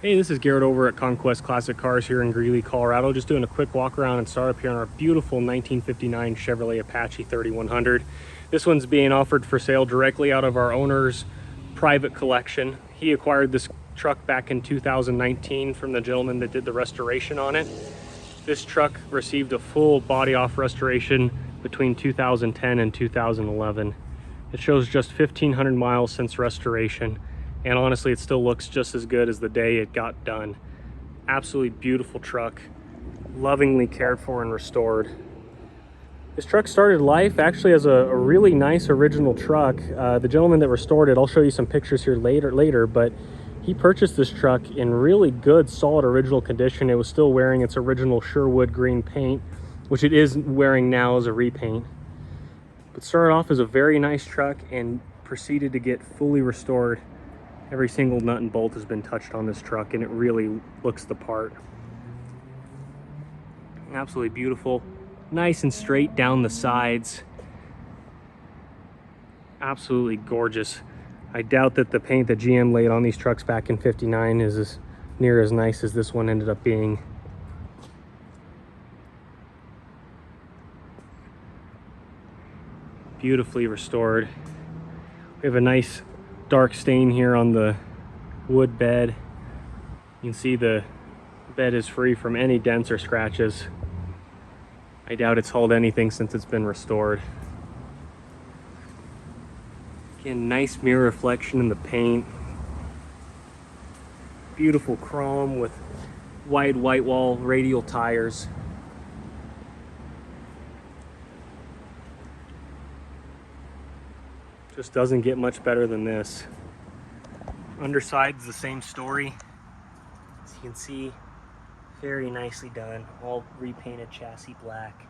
Hey, this is Garrett over at Conquest Classic Cars here in Greeley, Colorado. Just doing a quick walk around and startup here on our beautiful 1959 Chevrolet Apache 3100. This one's being offered for sale directly out of our owner's private collection. He acquired this truck back in 2019 from the gentleman that did the restoration on it. This truck received a full body off restoration between 2010 and 2011. It shows just 1,500 miles since restoration. And honestly, it still looks just as good as the day it got done. Absolutely beautiful truck, lovingly cared for and restored. This truck started life actually as a really nice original truck. The gentleman that restored it, I'll show you some pictures here later, but he purchased this truck in really good, solid original condition. It was still wearing its original Sherwood Green paint, which it is wearing now as a repaint. But started off as a very nice truck and proceeded to get fully restored. Every single nut and bolt has been touched on this truck and it really looks the part. Absolutely beautiful. Nice and straight down the sides. Absolutely gorgeous. I doubt that the paint that GM laid on these trucks back in '59 is as near as nice as this one ended up being. Beautifully restored. We have a nice dark stain here on the wood bed. You can see the bed is free from any dents or scratches. I doubt it's hauled anything since it's been restored. Again, nice mirror reflection in the paint. Beautiful chrome with wide white wall radial tires. Just doesn't get much better than this. Underside's the same story. As you can see, very nicely done. All repainted chassis black.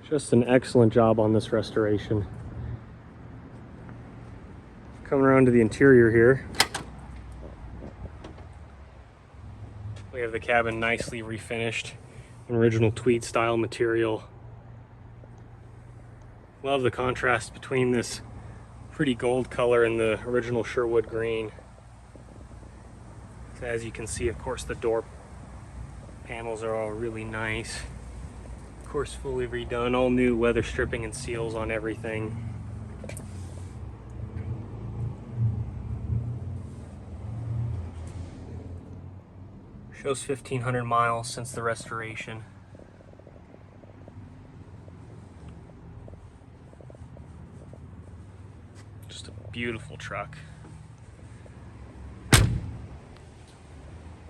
Just an excellent job on this restoration. Coming around to the interior here. We have the cabin nicely refinished. Original tweed style material. Love the contrast between this pretty gold color and the original Sherwood Green. So as you can see, of course, the door panels are all really nice. Of course, fully redone, all new weather stripping and seals on everything. Shows 1,500 miles since the restoration. Just a beautiful truck.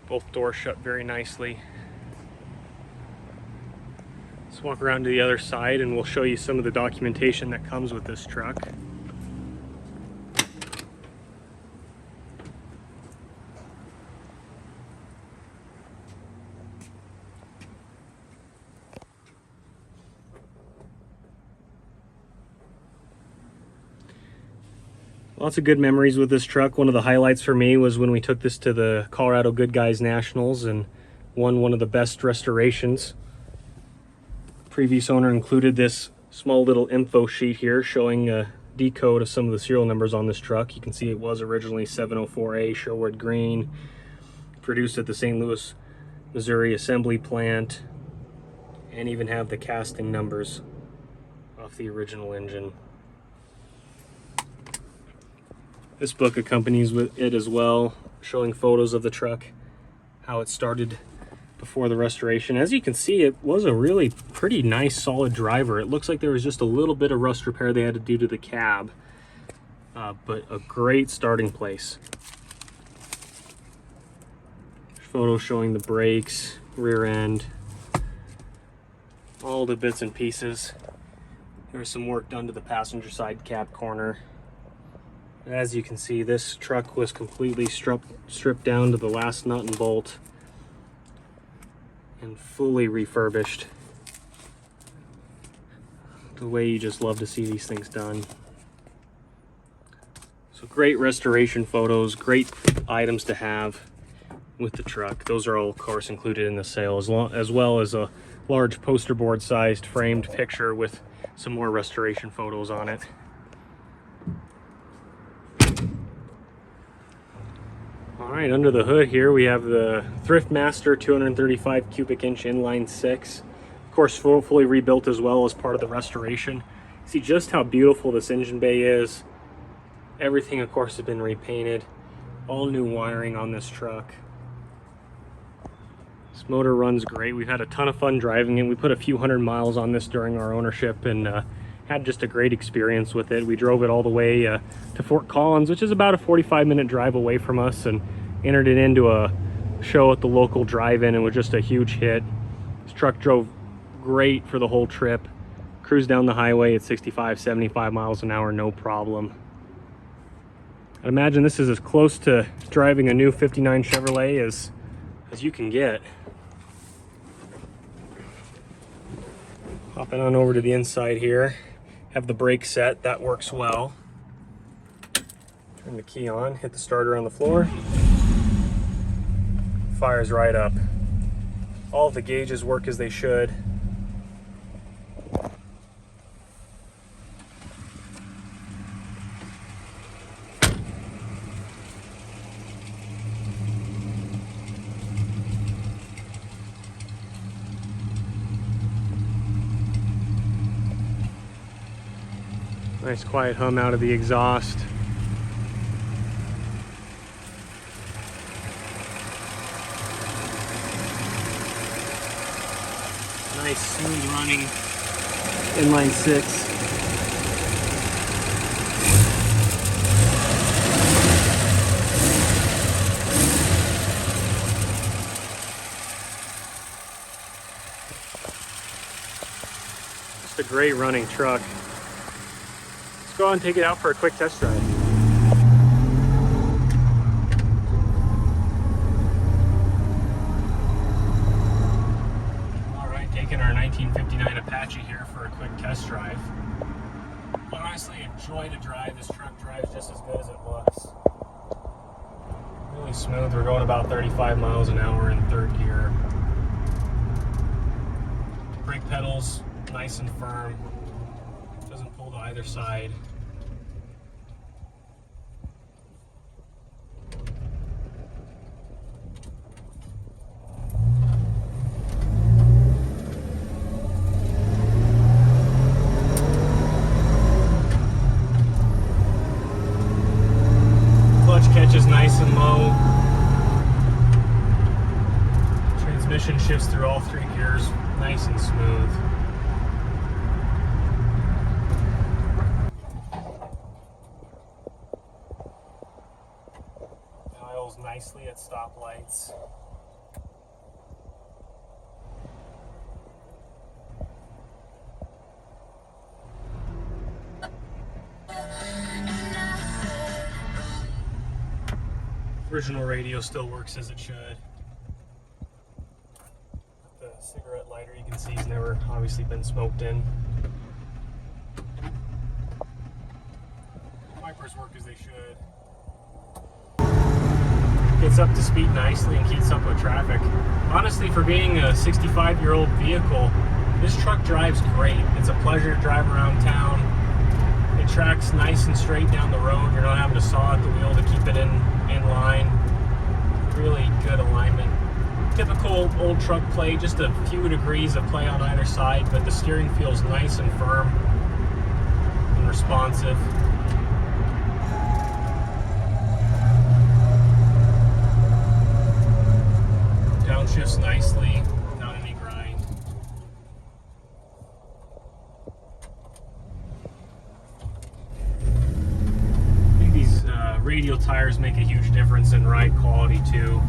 Both doors shut very nicely. Let's walk around to the other side and we'll show you some of the documentation that comes with this truck. Lots of good memories with this truck. One of the highlights for me was when we took this to the Colorado Good Guys Nationals and won one of the best restorations. Previous owner included this small little info sheet here showing a decode of some of the serial numbers on this truck. You can see it was originally 704A Sherwood Green, produced at the St. Louis, Missouri assembly plant, and even have the casting numbers off the original engine. This book accompanies with it as well, showing photos of the truck, how it started before the restoration. As you can see, it was a really pretty nice, solid driver. It looks like there was just a little bit of rust repair they had to do to the cab, but a great starting place. Photos showing the brakes, rear end, all the bits and pieces. There was some work done to the passenger side cab corner. As you can see, this truck was completely stripped down to the last nut and bolt and fully refurbished. The way you just love to see these things done. So great restoration photos, great items to have with the truck. Those are all, of course, included in the sale, as well as a large poster board sized framed picture with some more restoration photos on it. All right, under the hood here we have the Thriftmaster 235 cubic inch inline six. Of course, fully rebuilt as well as part of the restoration. See just how beautiful this engine bay is. Everything, of course, has been repainted. All new wiring on this truck. This motor runs great. We've had a ton of fun driving it. We put a few hundred miles on this during our ownership and had just a great experience with it. We drove it all the way to Fort Collins, which is about a 45-minute drive away from us, and entered it into a show at the local drive-in and was just a huge hit. This truck drove great for the whole trip. Cruised down the highway at 65, 75 miles an hour, no problem. I'd imagine this is as close to driving a new 59 Chevrolet as you can get. Hopping on over to the inside here. Have the brake set, that works well. Turn the key on, hit the starter on the floor. Fires right up. All of the gauges work as they should. Nice quiet hum out of the exhaust. Nice smooth running inline six. Just a great running truck. Let's go and take it out for a quick test drive. All right, taking our 1959 Apache here for a quick test drive. Honestly, a joy to drive. This truck drives just as good as it looks. Really smooth. We're going about 35 miles an hour in third gear. Brake pedals nice and firm. Doesn't pull to either side. Clutch catches nice and low. Transmission shifts through all three gears nice and smooth. Nicely at stoplights. Original radio still works as it should. The cigarette lighter you can see has never obviously been smoked in. Wipers work as they should. Gets up to speed nicely and keeps up with traffic. Honestly, for being a 65-year-old vehicle, this truck drives great. It's a pleasure to drive around town. It tracks nice and straight down the road. You're not having to saw at the wheel to keep it in line. Really good alignment. Typical old truck play, just a few degrees of play on either side, but the steering feels nice and firm and responsive. Downshifts nicely without any grind. I think these radial tires make a huge difference in ride quality too.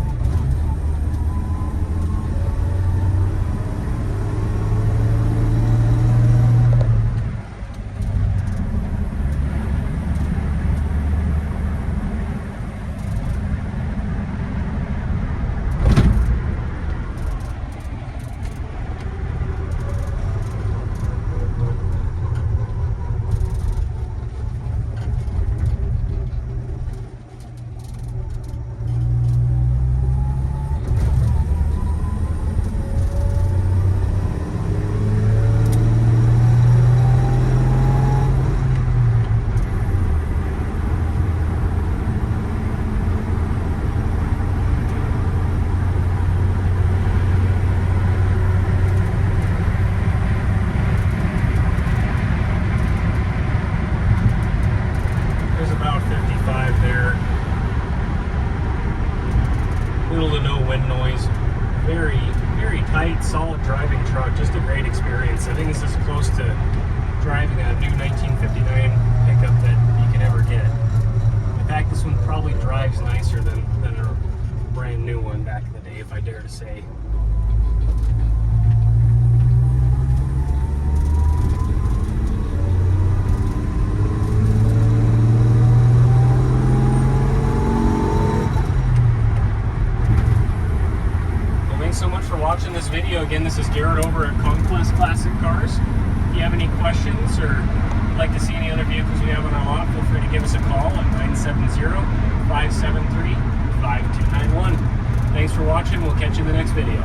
I dare to say. Thanks so much for watching this video. Again, this is Garrett over at Conquest Classic Cars. If you have any questions or would like to see any other vehicles we have on our lot, feel free to give us a call at 970-573-5291. Thanks for watching. We'll catch you in the next video.